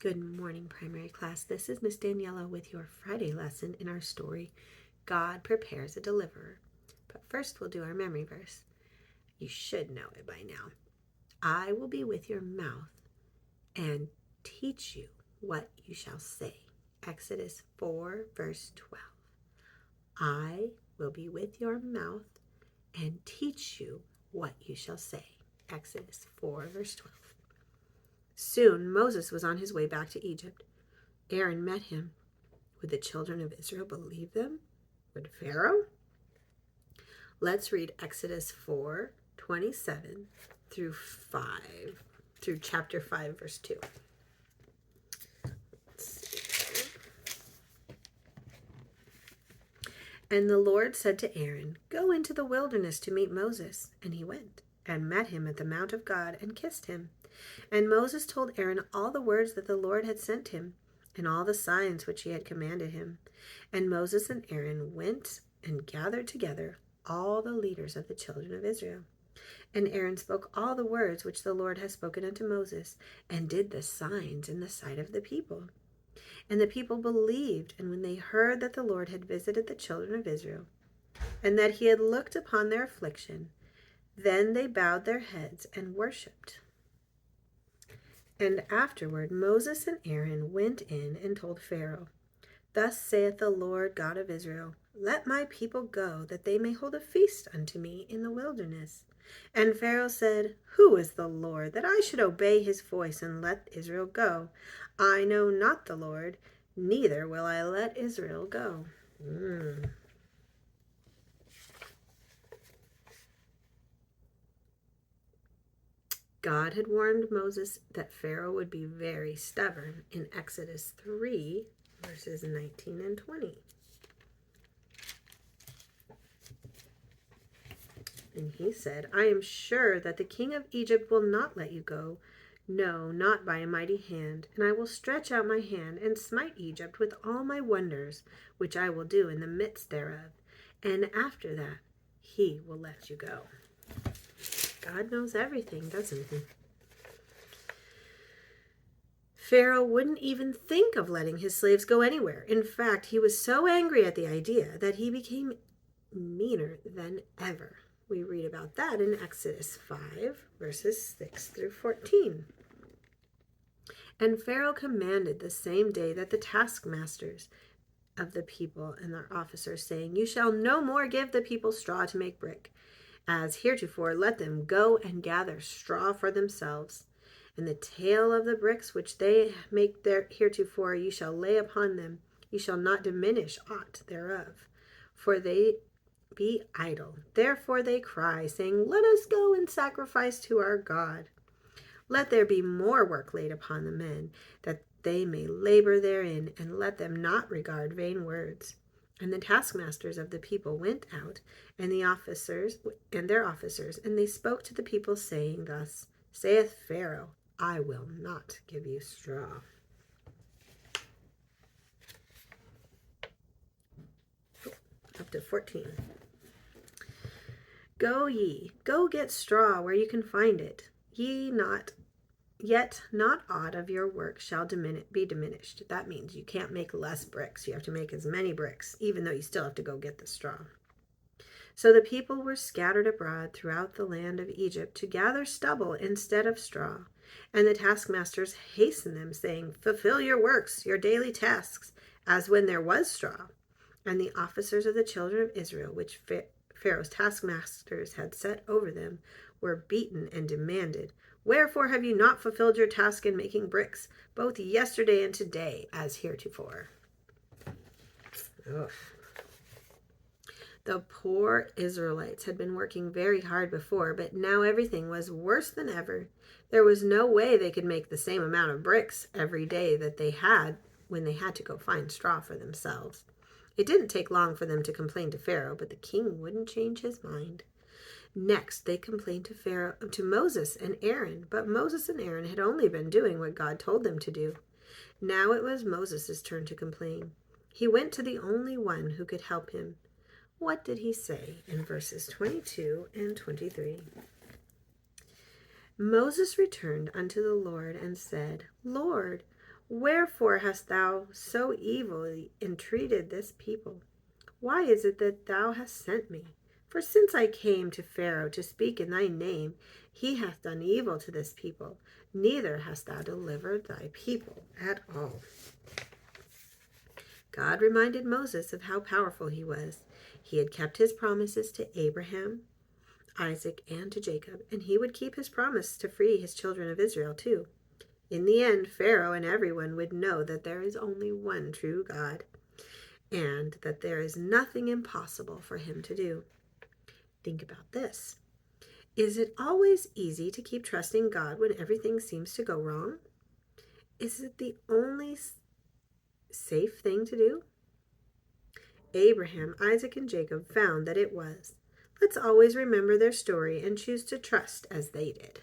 Good morning, primary class. This is Miss Daniela with your Friday lesson in our story, God Prepares a Deliverer. But first, we'll do our memory verse. You should know it by now. I will be with your mouth and teach you what you shall say. Exodus 4, verse 12. I will be with your mouth and teach you what you shall say. Exodus 4, verse 12. Soon Moses was on his way back to Egypt. Aaron met him. Would the children of Israel believe them? Would Pharaoh? Let's read Exodus 4:27 through chapter 5, verse 2. And the Lord said to Aaron, Go into the wilderness to meet Moses. And he went and met him at the mount of God and kissed him. And Moses told Aaron all the words that the Lord had sent him, and all the signs which he had commanded him. And Moses and Aaron went and gathered together all the leaders of the children of Israel. And Aaron spoke all the words which the Lord had spoken unto Moses, and did the signs in the sight of the people. And the people believed, and when they heard that the Lord had visited the children of Israel, and that he had looked upon their affliction, then they bowed their heads and worshipped. And afterward Moses and Aaron went in and told Pharaoh, Thus saith the Lord God of Israel, Let my people go, that they may hold a feast unto me in the wilderness. And Pharaoh said, Who is the Lord, that I should obey his voice and let Israel go? I know not the Lord, neither will I let Israel go. God had warned Moses that Pharaoh would be very stubborn in Exodus 3, verses 19 and 20. And he said, I am sure that the king of Egypt will not let you go, no, not by a mighty hand. And I will stretch out my hand and smite Egypt with all my wonders, which I will do in the midst thereof. And after that, he will let you go. God knows everything, doesn't he? Pharaoh wouldn't even think of letting his slaves go anywhere. In fact, he was so angry at the idea that he became meaner than ever. We read about that in Exodus 5, verses 6 through 14. And Pharaoh commanded the same day that the taskmasters of the people and their officers, saying, You shall no more give the people straw to make brick. As heretofore, let them go and gather straw for themselves. And the tale of the bricks which they make there heretofore you shall lay upon them. You shall not diminish aught thereof. For they be idle. Therefore they cry, saying, Let us go and sacrifice to our God. Let there be more work laid upon the men, that they may labor therein, and let them not regard vain words. And the taskmasters of the people went out, and the officers and their officers, and they spoke to the people, saying, Thus saith Pharaoh, I will not give you straw. Up to 14. Go ye, go get straw where you can find it. Yet not aught of your work shall be diminished. That means you can't make less bricks. You have to make as many bricks, even though you still have to go get the straw. So the people were scattered abroad throughout the land of Egypt to gather stubble instead of straw. And the taskmasters hastened them, saying, Fulfill your works, your daily tasks, as when there was straw. And the officers of the children of Israel, which Pharaoh's taskmasters had set over them, were beaten and demanded, Wherefore have you not fulfilled your task in making bricks, both yesterday and today, as heretofore? Ugh. The poor Israelites had been working very hard before, but now everything was worse than ever. There was no way they could make the same amount of bricks every day that they had when they had to go find straw for themselves. It didn't take long for them to complain to Pharaoh, but the king wouldn't change his mind. Next, they complained to Moses and Aaron, but Moses and Aaron had only been doing what God told them to do. Now it was Moses' turn to complain. He went to the only one who could help him. What did he say in verses 22 and 23? Moses returned unto the Lord and said, Lord, Wherefore hast thou so evilly entreated this people? Why is it that thou hast sent me? For since I came to Pharaoh to speak in thy name, he hath done evil to this people, neither hast thou delivered thy people at all. God reminded Moses of how powerful he was. He had kept his promises to Abraham, Isaac, and to Jacob, and he would keep his promise to free his children of Israel too. In the end, Pharaoh and everyone would know that there is only one true God, and that there is nothing impossible for him to do. Think about this. Is it always easy to keep trusting God when everything seems to go wrong? Is it the only safe thing to do? Abraham, Isaac, and Jacob found that it was. Let's always remember their story and choose to trust as they did.